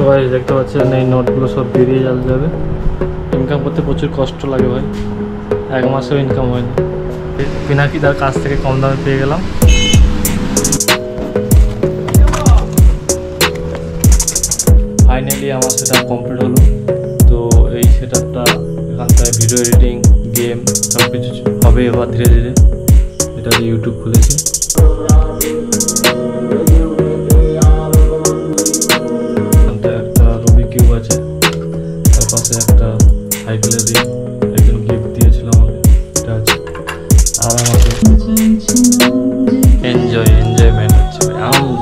Guys দেখতে পাচ্ছেন এই নোটগুলো সব বেরিয়ে যাবে। ইনকাম করতে প্রচুর কষ্ট লাগে ভাই, এক মাসেও ইনকাম হয়নি। পিনাকিদার কাছ থেকে কম দামে পেয়ে গেলাম। ফাইনালি আমার সেটআপ কমপ্লিট হলো। তো এই সেটআপটা এখান থেকে ভিডিও এডিটিং, গেম সব কিছু হবে এবার ধীরে ধীরে। এটা দিয়ে ইউটিউব খুলেছি। একটা রুবি কিউব আছে, তার পাশে একটা সাইকেলের রিং একজন গিফট দিয়েছিল আমাকে, এটা আছে। আর আমাকে এনজয়মেন্ট হচ্ছে, আনন্দ।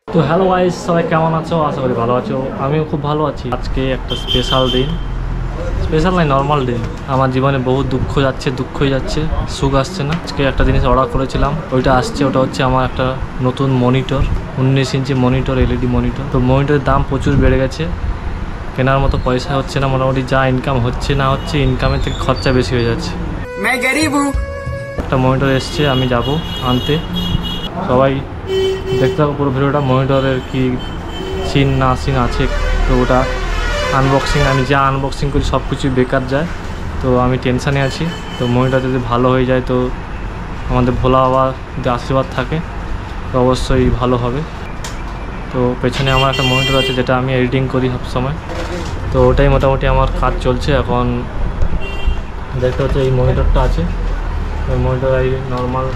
তো হ্যালো গাইস, সবাই কেমন আছো? আশা করি ভালো আছো। আমিও খুব ভালো আছি। আজকে একটা স্পেশাল দিন, স্পেশাল নয় নর্মাল দিন। আমার জীবনে বহু দুঃখই যাচ্ছে, সুখ আসছে না। আজকে একটা জিনিস অর্ডার করেছিলাম, ওইটা আসছে। ওটা হচ্ছে আমার একটা নতুন monitor, 19 inch monitor, LED monitor. তো মনিটরের দাম প্রচুর বেড়ে গেছে, কেনার মতো পয়সা হচ্ছে না। মোটামুটি যা ইনকাম হচ্ছে না হচ্ছে, ইনকামের থেকে খরচা বেশি হয়ে যাচ্ছে। একটা মনিটর এসছে, আমি যাব আনতে। সবাই দেখতে থাকো পুরো ভিডিওটা। মনিটরের কি সিন না সিন আছে, তো ওটা আনবক্সিং। আমি যা আনবক্সিং করি সব কিছু বেকার যায়, তো আমি টেনশানে আছি। তো মনিটর যদি ভালো হয়ে যায়, তো আমাদের ভোলা বাবার যদি আশীর্বাদ থাকে তো অবশ্যই ভালো হবে। তো পেছনে আমার একটা মনিটর আছে, যেটা আমি এডিটিং করি সবসময়। তো ওটাই মোটামুটি আমার কাজ চলছে এখন। দেখতে হচ্ছে এই মনিটরটা আছে, ওই মনিটর এই নর্মাল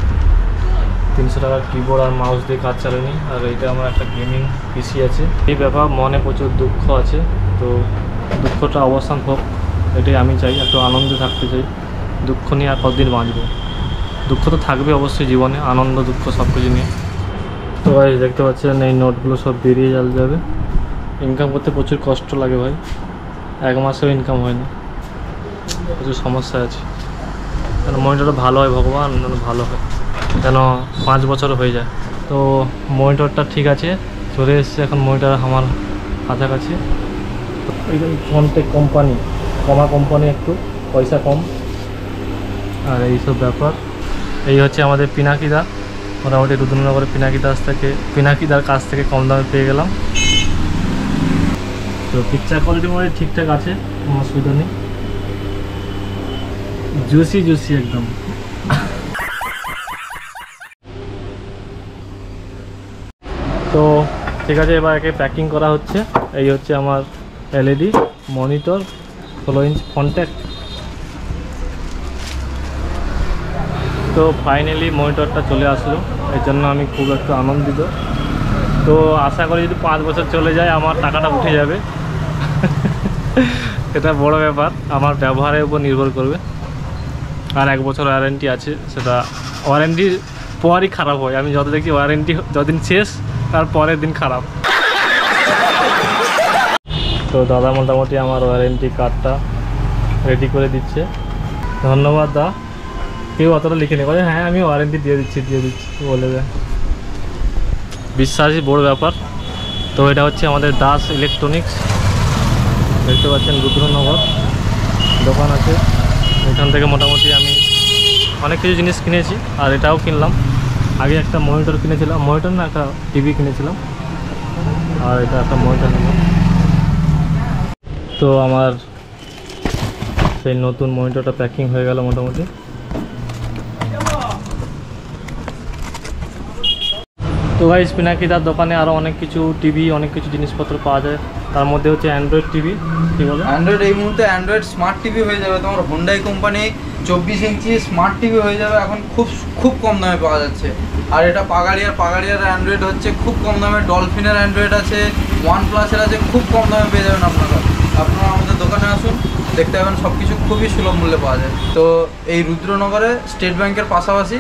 300 টাকার কিবোর্ড আর মাউস দিয়ে কাজ চালানি। আর এইটা আমার একটা গেমিং পিসি আছে। এই ব্যাপার, মনে প্রচুর দুঃখ আছে। তো দুঃখটা অবসান হোক, এটাই আমি চাই। একটু আনন্দে থাকতে চাই। দুঃখ নিয়ে আর কতদিন বাঁচবো? দুঃখ তো থাকবে অবশ্যই জীবনে, আনন্দ দুঃখ সব কিছু নিয়ে। তো ভাই দেখতে পাচ্ছেন এই নোটগুলো সব বেরিয়ে যাবে। ইনকাম করতে প্রচুর কষ্ট লাগে ভাই, এক মাসেও ইনকাম হয়নি। প্রচুর সমস্যা আছে। কেন মনিটরটা ভালো হয়, ভগবান ভালো হয়, যেন 5 বছর হয়ে যায়। তো মনিটরটা ঠিক আছে, চলে এসছে এখন মনিটর আমার কাছাকাছি। তো এই ফোনটেক কোম্পানি, কোম্পানি, একটু পয়সা কম। আর এইসব ব্যাপার। এই হচ্ছে আমাদের পিনাকিদা, মোটামুটি রুদ্রনগরের পিনাকিদার কাছ থেকে কম দামে পেয়ে গেলাম। তো পিকচার কোয়ালিটি মোটামুটি ঠিকঠাক আছে, কোনো অসুবিধা নেই। জুসি একদম। তো ঠিক আছে, এবার একে প্যাকিং করা হচ্ছে। এই হচ্ছে আমার এলইডি মনিটর, 16 ইঞ্চ ফন্টেক। তো ফাইনালি মনিটরটা চলে আসলো, এর জন্য আমি খুব একটু আনন্দিত। তো আশা করি যদি 5 বছর চলে যায়, আমার টাকাটা উঠে যাবে। এটা বড় ব্যাপার, আমার ব্যবহারের উপর নির্ভর করবে। আর 1 বছর ওয়ারেন্টি আছে, সেটা ওয়ারেন্টির পরই খারাপ হয়। আমি যত দেখি ওয়ারেন্টি যতদিন শেষ, তার পরের দিন খারাপ। তো দাদা মোটামুটি আমার ওয়ারেন্টি কার্ডটা রেডি করে দিচ্ছে। ধন্যবাদ দা। কেউ অতটা লিখে নেই, বলে হ্যাঁ আমি ওয়ারেন্টি দিয়ে দিচ্ছি বলে দেয়। বিশ্বাসই বড় ব্যাপার। তো এটা হচ্ছে আমাদের দাস ইলেকট্রনিক্স, দেখতে পাচ্ছেন রুদ্রনগর দোকান আছে। এখান থেকে মোটামুটি আমি অনেক কিছু জিনিস কিনেছি, আর এটাও কিনলাম। আগে একটা মনিটর কিনেছিলাম, মনিটর না একটা টিভি কিনেছিলাম, আর এটা একটা মনিটর নিলাম। তো আমার সেই নতুন মনিটরটা প্যাকিং হয়ে গেল মোটামুটি। তো গাইস, পিনাকিদার দোকানে আরও অনেক কিছু টিভি, অনেক কিছু জিনিসপত্র পাওয়া যায়। তার মধ্যে হচ্ছে অ্যান্ড্রয়েড টিভি। কী বলে অ্যান্ড্রয়েড? এই মুহূর্তে অ্যান্ড্রয়েড স্মার্ট টিভি হয়ে যাবে তোমার। হোন্ডাই কোম্পানি 24 ইঞ্চি স্মার্ট টিভি হয়ে যাবে এখন, খুব কম দামে পাওয়া যাচ্ছে। আর এটা পাগাড়িয়ার অ্যান্ড্রয়েড হচ্ছে খুব কম দামে। ডলফিনের অ্যান্ড্রয়েড আছে, OnePlus-এর আছে, খুব কম দামে পেয়ে যাবেন আপনারা আমাদের দোকানে আসুন, দেখতে পাবেন সব কিছু খুবই সুলভ মূল্যে পাওয়া যায়। তো এই রুদ্রনগরে স্টেট ব্যাংকের পাশাপাশি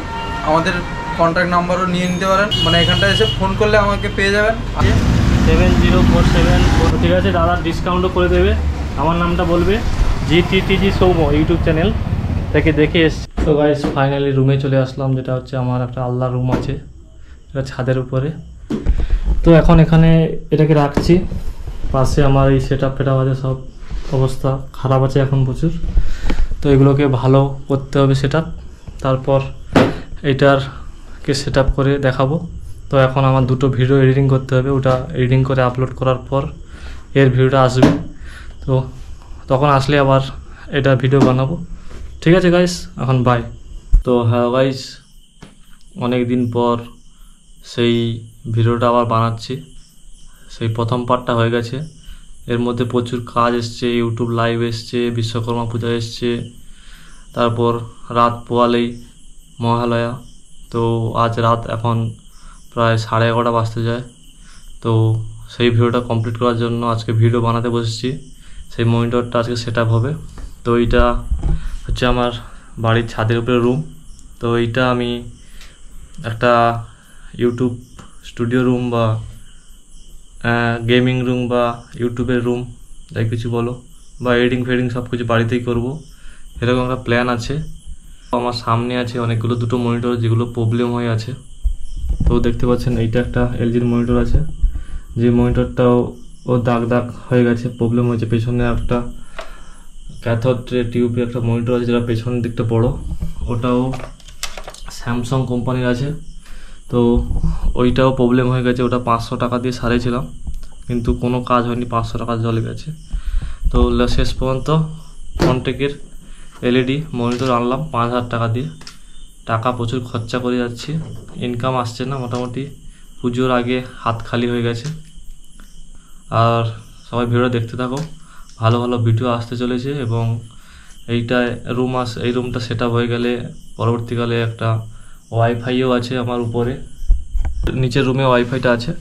আমাদের কন্ট্যাক্ট নাম্বারও নিয়ে নিতে পারেন, মানে এখানটা এসে ফোন করলে আমাকে পেয়ে যাবেন। 7047। ঠিক আছে, দাদা ডিসকাউন্টও করে দেবে। আমার নামটা বলবে, GTTG সৌম ইউটিউব চ্যানেল থেকে দেখে এসছি। তো গাইস ফাইনালি রুমে চলে আসলাম, যেটা হচ্ছে আমার একটা আলাদা রুম আছে, এটা ছাদের উপরে। তো এখন এখানে এটাকে রাখছি। পাশে আমার এই সেটআপ আছে, সব অবস্থা খারাপ আছে এখন প্রচুর। তো এগুলোকে ভালো করতে হবে সেটআপ। তারপর এটার কে সেট আপ করে দেখাবো। তো এখন আমার দুটো ভিডিও এডিটিং করতে হবে, ওটা এডিটিং করে আপলোড করার পর এর ভিডিওটা আসবে। তো তখন আসলে আবার এটা ভিডিও বানাবো। ঠিক আছে গাইস, এখন বাই। তো হ্যাঁ গাইস, অনেক দিন পর সেই ভিডিওটা আবার বানাচ্ছি। সেই প্রথম পার্টটা হয়ে গেছে, এর মধ্যে প্রচুর কাজ এসছে, ইউটিউব লাইভ এসছে, বিশ্বকর্মা পূজা এসছে, তারপর রাত পোয়ালেই মহালয়া। তো আজ রাত এখন প্রায় 11:30 বাজতে যায়। তো সেই ভিডিওটা কমপ্লিট করার জন্য আজকে ভিডিও বানাতে বসেছি। সেই মনিটরটা আজকে সেট আপ হবে। তো এইটা হচ্ছে আমার বাড়ির ছাদের উপরে রুম। তো এইটা আমি একটা ইউটিউব স্টুডিও রুম বা গেমিং রুম বা ইউটিউবের রুম, যাই কিছু বলো, বা এডিটিং ফেডিং সব কিছু বাড়িতেই করব, এরকম একটা প্ল্যান আছে। আমার সামনে আছে অনেকগুলো দুটো মনিটর যেগুলো প্রবলেম হয়ে আছে। তো দেখতে পাচ্ছেন এইটা একটা এলজির মনিটর আছে, যে মনিটরটাও ও দাগ দাগ হয়ে গেছে, প্রবলেম হয়েছে। পেছনে একটা ক্যাথোড টিউবে একটা মনিটর আছে যেটা পেছনের দিকটা বড়, ওটাও স্যামসাং কোম্পানির আছে। তো ওইটাও প্রবলেম হয়ে গেছে, ওটা 500 টাকা দিয়ে সারিয়েছিলাম, কিন্তু কোনো কাজ হয়নি, 500 টাকা জলে গেছে। তো শেষ পর্যন্ত ফোনটেকের এলইডি মনিটর আনলাম 5000 টাকা দিয়ে। টাকা প্রচুর খরচা করে যাচ্ছি, ইনকাম আসছে না। মোটামুটি পুজোর আগে হাত খালি হয়ে গেছে। আর সবাই ভিডিও দেখতে থাকো, ভালো ভালো ভিডিও আসতে চলেছে। এবং এইটা এই রুমটা সেট আপ হয়ে গেলে পরবর্তীকালে একটা ওয়াইফাইও আছে আমার উপরে, নিচের রুমে ওয়াইফাইটা আছে।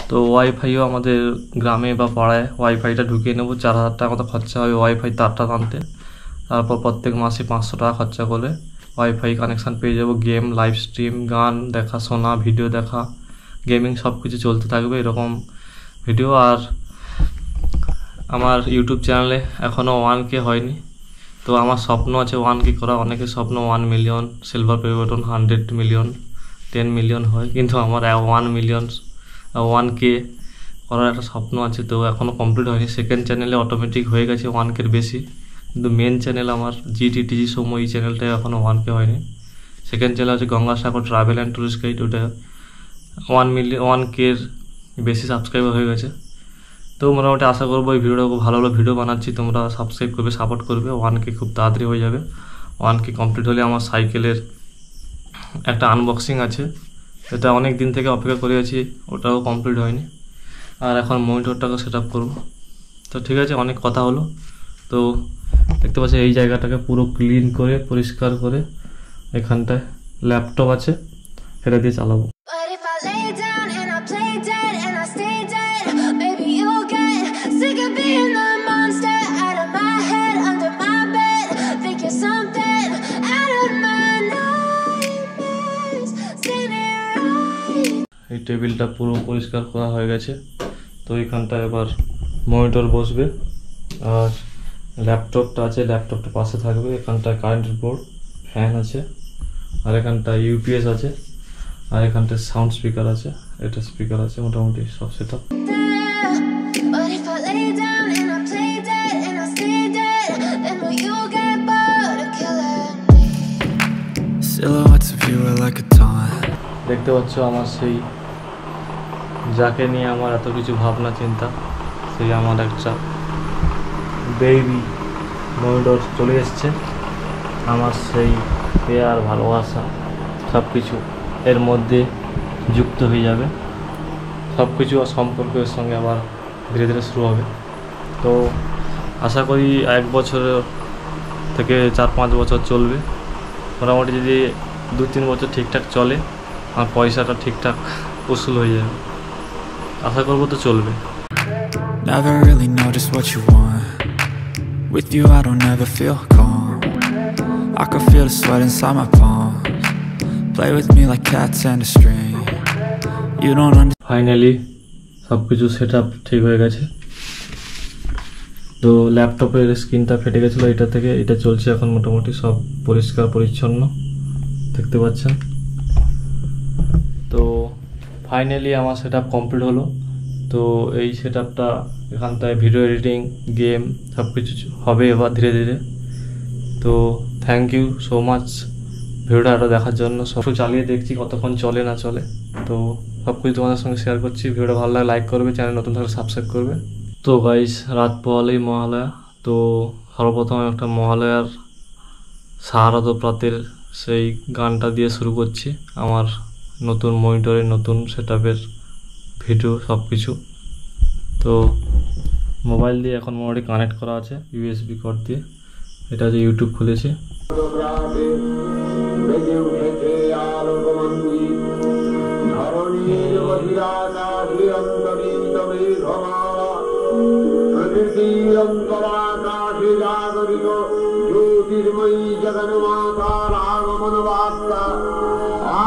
তো ওয়াইফাইও আমাদের গ্রামে বা পাড়ায় ওয়াইফাইটা ঢুকিয়ে নেবো। 4000 টাকা মতো খরচা হবে ওয়াইফাই তারটা টানতে। তারপর প্রত্যেক মাসে 500 টাকা খরচা করে ওয়াইফাই কানেকশান পেয়ে যাবো। গেম, লাইভ স্ট্রিম, গান দেখা, শোনা, ভিডিও দেখা, গেমিং সব কিছু চলতে থাকবে এরকম ভিডিও। আর আমার ইউটিউব চ্যানেলে এখনও 1K হয়নি। তো আমার স্বপ্ন আছে 1K করা। অনেকের স্বপ্ন 1 million, silver play button, 100 million, 10 million হয়, কিন্তু আমার 1 মিলিয়ন 1K করার একটা স্বপ্ন আছে। তো এখনও কমপ্লিট হয়নি। সেকেন্ড চ্যানেলে অটোমেটিক হয়ে গেছে 1K বেশি, কিন্তু মেন চ্যানেল আমার জিটিটিজি সময়, এই চ্যানেলটায় এখনও 1K হয়নি। সেকেন্ড চ্যানেল হচ্ছে Gangasagar travel and tourist guide, ওটা 1K বেশি সাবস্ক্রাইবার হয়ে গেছে। তো মোটামুটি আশা করবো এই ভিডিওটা খুব ভালো ভালো ভিডিও বানাচ্ছি, তোমরা সাবস্ক্রাইব করবে, সাপোর্ট করবে। 1K খুব তাড়াতাড়ি হয়ে যাবে। 1K কমপ্লিট হলে আমার সাইকেলের একটা আনবক্সিং আছে, এটা অনেক দিন থেকে অপেক্ষা করে আছি, ওটাও কমপ্লিট হয়নি। আর এখন মনিটরটাকে সেট আপ করবো। তো ঠিক আছে, অনেক কথা হলো। তো দেখতে পাচ্ছি এই জায়গাটাকে পুরো ক্লিন করে পরিষ্কার করে এখানটায় ল্যাপটপ আছে, সেটা দিয়ে চালাবো। এই টেবিলটা পুরো পরিষ্কার করা হয়ে গেছে। তো এখানটা এবার মনিটর বসবে, আর ল্যাপটপটা আছে, ল্যাপটপটা পাশে থাকবে। এখানটায় কারেন্টের বোর্ড, ফ্যান আছে, আর এখানটায় ইউপিএস আছে, আর এখানটায় সাউন্ড স্পিকার আছে, এটা স্পিকার আছে। মোটামুটি সব সেট আপ। দেখতে পাচ্ছ আমার সেই, যাকে নিয়ে আমার এত কিছু ভাবনা চিন্তা, সেই আমার একটা বেবি মনিটর চলে এসছে। আমার সেই পেয়ার, ভালোবাসা সব কিছু এর মধ্যে যুক্ত হয়ে যাবে। সব কিছু সম্পর্কের সঙ্গে আবার ধীরে ধীরে শুরু হবে। তো আশা করি 1 বছরের থেকে 4-5 বছর চলবে। মোটামুটি যদি 2-3 বছর ঠিকঠাক চলে, আর পয়সাটা ঠিকঠাক উসুল হয়ে যাবে, আশা করবো তো চলবে। Never really know just what you want. With you I don't ever feel calm. I can feel the sweat inside my palms. Play with me like cats and a string. You don't understand. Finally সব কিছু set up ঠিক হয়ে গেছে। তো ল্যাপটপের স্ক্রিনটা ফেটে গেছিলো, এটা থেকে এটা চলছে এখন মোটামুটি সব পরিষ্কার পরিচ্ছন্ন, দেখতে পাচ্ছেন। তো ফাইনালি আমার সেট আপ কমপ্লিট হলো। তো এই সেট আপটা এখানটায় ভিডিও এডিটিং, গেম সব কিছু হবে এবার ধীরে ধীরে। তো থ্যাংক ইউ সো মাচ ভিডিওটা আরও দেখার জন্য সব চালিয়ে দেখছি কতক্ষণ চলে না চলে। তো সব কিছু তোমাদের সঙ্গে শেয়ার করছি। ভিডিওটা ভালো লাগে লাইক করবে, চ্যানেল নতুন থাকলে সাবস্ক্রাইব করবে। তো গাইস, রাত পোহালেই মহালয়া। তো সর্বপ্রথম একটা মহালয়ার সাহারাত প্রাতের সেই গানটা দিয়ে শুরু করছি। আমার নতুন মনিটরের নতুন সেটআপের ভিডিও সব কিছু। তো মোবাইল দিয়ে এখন মোটামুটি কানেক্ট করা আছে ইউএসবি কর্ড দিয়ে। এটা হচ্ছে ইউটিউব খুলেছি। ज्योतिर्मयी जगन्मातार आगमन वार्ता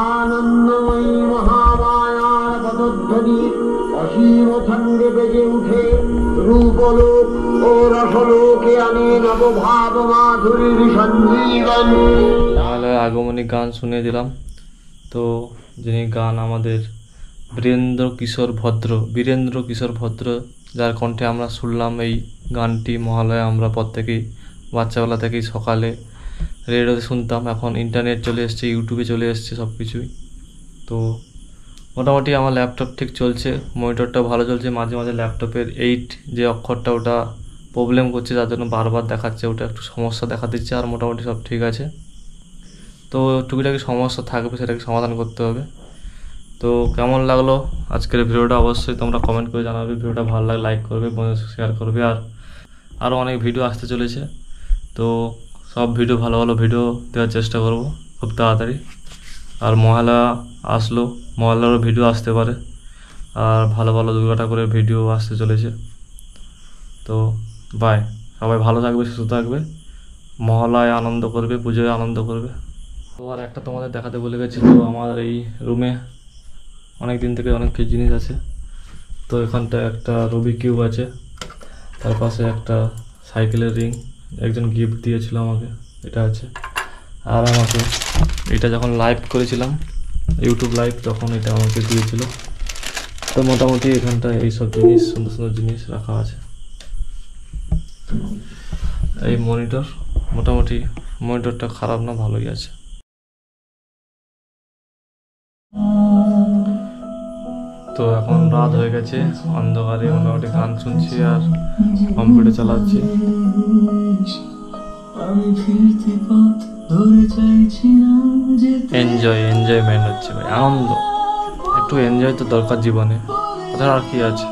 आनंदमयी महामाया पदध्वनि असीम छंदे बेजे उठे रूपलोक ও রসলোকে আনে নবভাব মাধুরীর সঞ্জীবন। আগমনী গান শুনিয়ে দিলাম। তো যিনি গান আমাদের বীরেন্দ্র কিশোর ভদ্র, যার কণ্ঠে আমরা শুনলাম এই গানটি মহালয়া। আমরা প্রত্যেকেই বাচ্চাবেলা থেকেই সকালে রেডিওতে শুনতাম, এখন ইন্টারনেট চলে এসছে, ইউটিউবে চলে এসছে সব কিছুই। তো মোটামুটি আমার ল্যাপটপ ঠিক চলছে, মনিটরটা ভালো চলছে। মাঝে মাঝে ল্যাপটপের 8 যে অক্ষরটা ওটা প্রবলেম করছে, যার জন্য বারবার দেখাচ্ছে, ওটা একটু সমস্যা দেখা দিচ্ছে। আর মোটামুটি সব ঠিক আছে। তো টুকিটাকি সমস্যা থাকবে, সেটাকে সমাধান করতে হবে। তো কেমন লাগলো আজকের ভিডিওটা অবশ্যই তোমরা কমেন্ট করে জানাবে। ভিডিওটা ভালো লাগলে লাইক করবে, বন্ধুদের শেয়ার করবে। আর আরও অনেক ভিডিও আসতে চলেছে, তো সব ভিডিও ভালো ভালো ভিডিও দেওয়ার চেষ্টা করব খুব তাড়াতাড়ি। আর মহালয়া আসলো, মহালয়ারও ভিডিও আসতে পারে, আর ভালো ভালো দুর্গা ঠাকুরের ভিডিও আসতে চলেছে। তো বাই, সবাই ভালো থাকবে, সুস্থ থাকবে, মহালয়ায় আনন্দ করবে, পুজোয় আনন্দ করবে। তো আর একটা তোমাদের দেখাতে বলে গেছি। তো আমার এই রুমে অনেক দিন থেকে অনেক কিছু জিনিস আছে। তো এখানটা একটা রুবি কিউব আছে, তার পাশে একটা সাইকেলের রিং একজন গিফট দিয়েছিল আমাকে, এটা আছে। আর আমাকে এটা যখন লাইভ করেছিলাম ইউটিউব লাইভ, তখন এটা আমাকে দিয়েছিল। তো মোটামুটি এখানটা এইসব জিনিস, সুন্দর সুন্দর জিনিস রাখা আছে। এই মনিটর, মোটামুটি মনিটরটা খারাপ না, ভালোই আছে। তো এখন রাত হয়ে গেছে, অন্ধকারে মোটামুটি গান শুনছি আর কম্পিউটার চালাচ্ছি। এনজয়মেন্ট হচ্ছে ভাই, আনন্দ। একটু এনজয় তো দরকার জীবনে, তাছাড়া আর কি আছে।